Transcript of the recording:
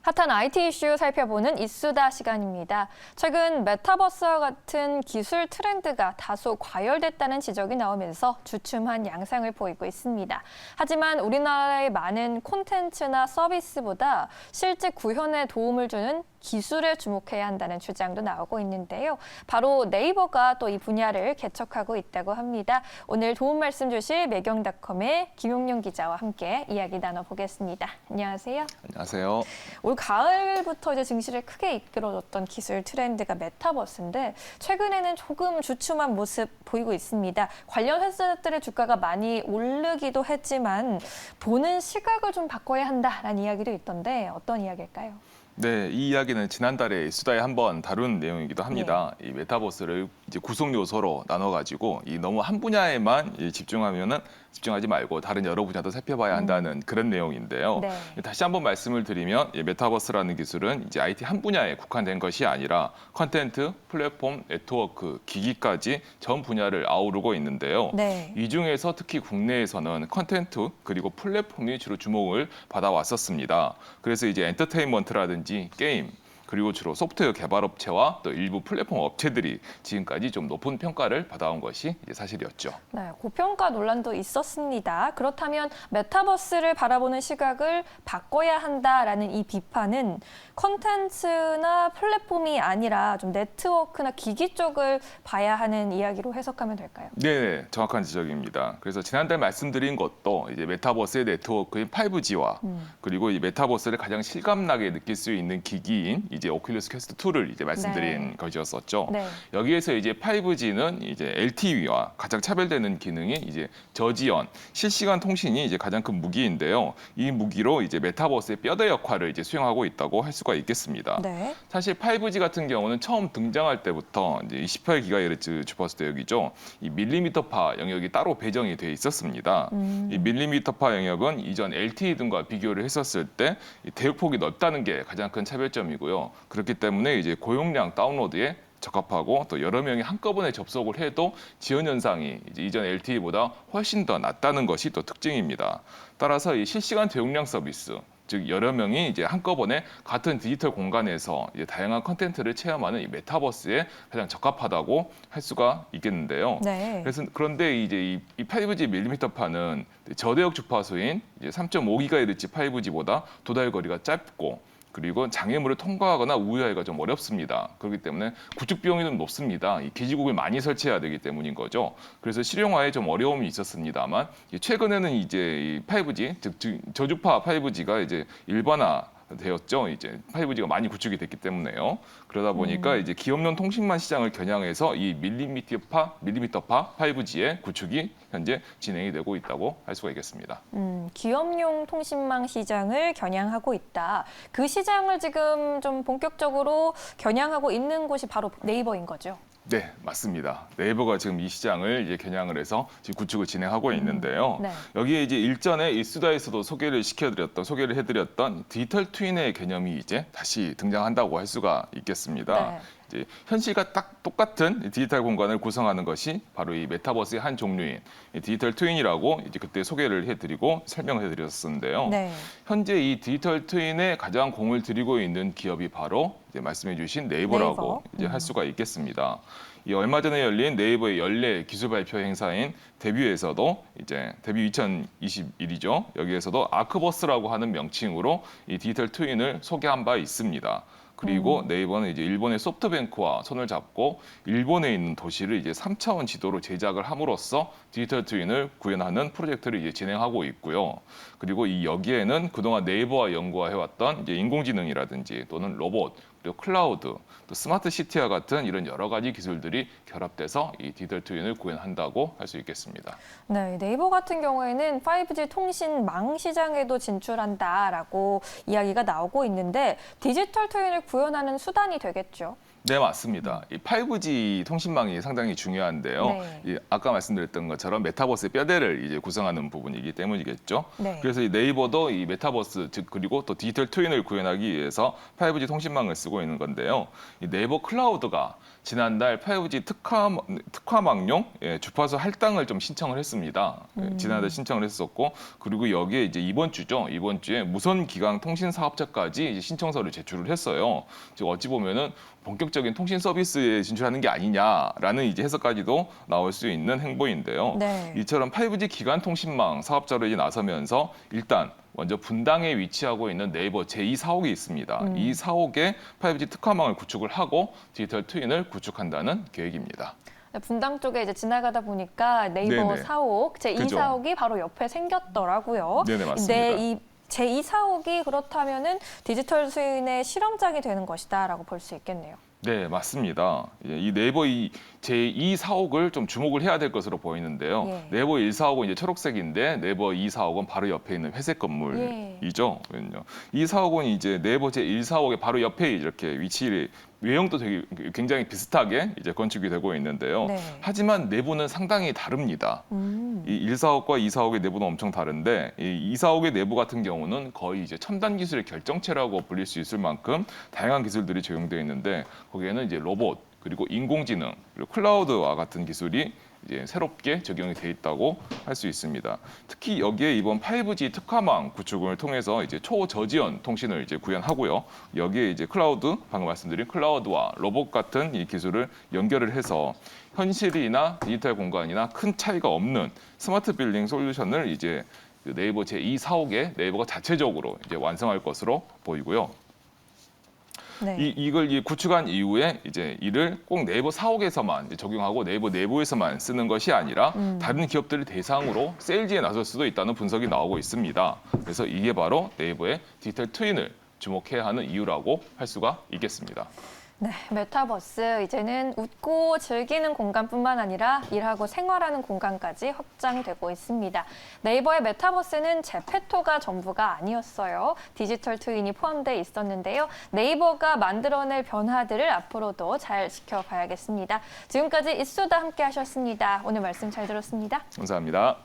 핫한 IT 이슈 살펴보는 이수다 시간입니다. 최근 메타버스와 같은 기술 트렌드가 다소 과열됐다는 지적이 나오면서 주춤한 양상을 보이고 있습니다. 하지만 우리나라의 많은 콘텐츠나 서비스보다 실제 구현에 도움을 주는 기술에 주목해야 한다는 주장도 나오고 있는데요. 바로 네이버가 또 이 분야를 개척하고 있다고 합니다. 오늘 도움 말씀 주실 매경닷컴의 김용룡 기자와 함께 이야기 나눠보겠습니다. 안녕하세요. 안녕하세요. 올 가을부터 이제 증시를 크게 이끌어줬던 기술 트렌드가 메타버스인데 최근에는 조금 주춤한 모습 보이고 있습니다. 관련 회사들의 주가가 많이 오르기도 했지만 보는 시각을 좀 바꿔야 한다라는 이야기도 있던데 어떤 이야기일까요? 네, 이 이야기는 지난달에 수다에 한번 다룬 내용이기도 합니다. 이 메타버스를 이제 구성 요소로 나눠가지고 이 너무 한 분야에만 집중하지 말고 다른 여러 분야도 살펴봐야 한다는 그런 내용인데요. 네. 다시 한번 말씀을 드리면 이 메타버스라는 기술은 이제 IT 한 분야에 국한된 것이 아니라 컨텐트, 플랫폼, 네트워크, 기기까지 전 분야를 아우르고 있는데요. 네. 이 중에서 특히 국내에서는 컨텐트 그리고 플랫폼이 주로 주목을 받아왔었습니다. 그래서 이제 엔터테인먼트라든지 게임 그리고 주로 소프트웨어 개발업체와 또 일부 플랫폼 업체들이 지금까지 좀 높은 평가를 받아온 것이 이제 사실이었죠. 네, 고평가 논란도 있었습니다. 그렇다면 메타버스를 바라보는 시각을 바꿔야 한다라는 이 비판은 콘텐츠나 플랫폼이 아니라 좀 네트워크나 기기 쪽을 봐야 하는 이야기로 해석하면 될까요? 네, 정확한 지적입니다. 그래서 지난달 말씀드린 것도 이제 메타버스의 네트워크인 5G와 그리고 이 메타버스를 가장 실감나게 느낄 수 있는 기기인 이제 오큘러스 퀘스트 2를 이제 말씀드린 것이었었죠. 네. 여기에서 이제 5G는 이제 LTE와 가장 차별되는 기능이 이제 저지연, 실시간 통신이 이제 가장 큰 무기인데요. 이 무기로 이제 메타버스의 뼈대 역할을 이제 수행하고 있다고 할 수가 있겠습니다. 네. 사실 5G 같은 경우는 처음 등장할 때부터 이제 28GHz 주파수 대역이죠. 이 밀리미터파 영역이 따로 배정이 돼 있었습니다. 이 밀리미터파 영역은 이전 LTE 등과 비교를 했었을 때 이 대역폭이 넓다는 게 가장 큰 차별점이고요. 그렇기 때문에 이제 고용량 다운로드에 적합하고 또 여러 명이 한꺼번에 접속을 해도 지연 현상이 이제 이전 LTE보다 훨씬 더 낮다는 것이 또 특징입니다. 따라서 이 실시간 대용량 서비스 즉 여러 명이 이제 한꺼번에 같은 디지털 공간에서 이제 다양한 컨텐츠를 체험하는 이 메타버스에 가장 적합하다고 할 수가 있겠는데요. 네. 그런데 이제 이 5G 밀리미터파는 저대역 주파수인 이제 3.5GHz 5G보다 도달 거리가 짧고 그리고 장애물을 통과하거나 우회하기가 좀 어렵습니다. 그렇기 때문에 구축 비용이 좀 높습니다. 이 기지국을 많이 설치해야 되기 때문인 거죠. 그래서 실용화에 좀 어려움이 있었습니다만 최근에는 이제 이 5G 즉 저주파 5G가 이제 일반화 되었죠. 이제 5G가 많이 구축이 됐기 때문에요. 그러다 보니까 이제 기업용 통신망 시장을 겨냥해서 이 밀리미터파 5G의 구축이 현재 진행이 되고 있다고 할 수가 있겠습니다. 기업용 통신망 시장을 겨냥하고 있다. 그 시장을 지금 좀 본격적으로 겨냥하고 있는 곳이 바로 네이버인 거죠. 네, 맞습니다. 네이버가 지금 이 시장을 이제 겨냥을 해서 지금 구축을 진행하고 있는데요. 네. 여기에 이제 일전에 이 수다에서도 소개를 해드렸던 디지털 트윈의 개념이 이제 다시 등장한다고 할 수가 있겠습니다. 네. 이제 현실과 딱 똑같은 디지털 공간을 구성하는 것이 바로 이 메타버스의 한 종류인 이 디지털 트윈이라고 이제 그때 소개를 해드리고 설명을 해드렸었는데요. 네. 현재 이 디지털 트윈에 가장 공을 들이고 있는 기업이 바로 이제 말씀해주신 네이버라고 네이버. 이제 할 수가 있겠습니다. 이 얼마 전에 열린 네이버의 연례 기술 발표 행사인 데뷔에서도 이제 데뷔 2021이죠. 여기에서도 아크버스라고 하는 명칭으로 이 디지털 트윈을 소개한 바 있습니다. 그리고 네이버는 이제 일본의 소프트뱅크와 손을 잡고 일본에 있는 도시를 이제 3차원 지도로 제작을 함으로써 디지털 트윈을 구현하는 프로젝트를 이제 진행하고 있고요. 그리고 이 여기에는 그동안 네이버와 연구해왔던 이제 인공지능이라든지 또는 로봇 그리고 클라우드, 또 스마트 시티와 같은 이런 여러 가지 기술들이 결합돼서 이 디지털 트윈을 구현한다고 할 수 있겠습니다. 네, 네이버 같은 경우에는 5G 통신망 시장에도 진출한다라고 이야기가 나오고 있는데 디지털 트윈을 구현하는 수단이 되겠죠. 네, 맞습니다. 이 5G 통신망이 상당히 중요한데요. 네. 이 아까 말씀드렸던 것처럼 메타버스의 뼈대를 이제 구성하는 부분이기 때문이겠죠. 네. 그래서 이 네이버도 이 메타버스 즉 그리고 또 디지털 트윈을 구현하기 위해서 5G 통신망을 쓰고 있는 건데요. 이 네이버 클라우드가 지난달 5G 특화망용 주파수 할당을 좀 신청을 했습니다. 지난달 신청을 했었고, 그리고 여기에 이제 이번 주에 무선 기강 통신 사업자까지 이제 신청서를 제출을 했어요. 즉 어찌 보면은 본격적인 통신 서비스에 진출하는 게 아니냐라는 이제 해석까지도 나올 수 있는 행보인데요. 네. 이처럼 5G 기간 통신망 사업자로 이제 나서면서 일단 먼저 분당에 위치하고 있는 네이버 제2사옥이 있습니다. 이 사옥에 5G 특화망을 구축을 하고 디지털 트윈을 구축한다는 계획입니다. 분당 쪽에 이제 지나가다 보니까 네이버 네네. 사옥, 제2 그죠. 사옥이 바로 옆에 생겼더라고요. 네네, 맞습니다. 이 제2 사옥이 그렇다면은 디지털 트윈의 실험장이 되는 것이다라고 볼 수 있겠네요. 네, 맞습니다. 이 네이버 제2 사옥을 좀 주목을 해야 될 것으로 보이는데요. 예. 네이버 1 사옥은 이제 초록색인데 네이버 2 사옥은 바로 옆에 있는 회색 예. 건물이죠. 이 사옥은 이제 네이버 제1 사옥의 바로 옆에 이렇게 위치를 외형도 되게 굉장히 비슷하게 이제 건축이 되고 있는데요. 네. 하지만 내부는 상당히 다릅니다. 이 1사옥과 2사옥의 내부는 엄청 다른데 이 2사옥의 내부 같은 경우는 거의 이제 첨단 기술의 결정체라고 불릴 수 있을 만큼 다양한 기술들이 적용되어 있는데 거기에는 이제 로봇 그리고 인공지능 그리고 클라우드와 같은 기술이 이제 새롭게 적용이 돼 있다고 할 수 있습니다. 특히 여기에 이번 5G 특화망 구축을 통해서 이제 초저지연 통신을 이제 구현하고요. 여기에 이제 클라우드 방금 말씀드린 클라우드와 로봇 같은 이 기술을 연결을 해서 현실이나 디지털 공간이나 큰 차이가 없는 스마트 빌딩 솔루션을 이제 네이버 제2 사옥에 네이버가 자체적으로 이제 완성할 것으로 보이고요. 네. 이걸 구축한 이후에 이제 이를 꼭 네이버 사옥에서만 이제 적용하고 네이버 내부에서만 쓰는 것이 아니라 다른 기업들을 대상으로 세일즈에 나설 수도 있다는 분석이 나오고 있습니다. 그래서 이게 바로 네이버의 디지털 트윈을 주목해야 하는 이유라고 할 수가 있겠습니다. 네, 메타버스 이제는 웃고 즐기는 공간뿐만 아니라 일하고 생활하는 공간까지 확장되고 있습니다. 네이버의 메타버스는 제페토가 전부가 아니었어요. 디지털 트윈이 포함돼 있었는데요. 네이버가 만들어낼 변화들을 앞으로도 잘 지켜봐야겠습니다. 지금까지 이수다 함께 하셨습니다. 오늘 말씀 잘 들었습니다. 감사합니다.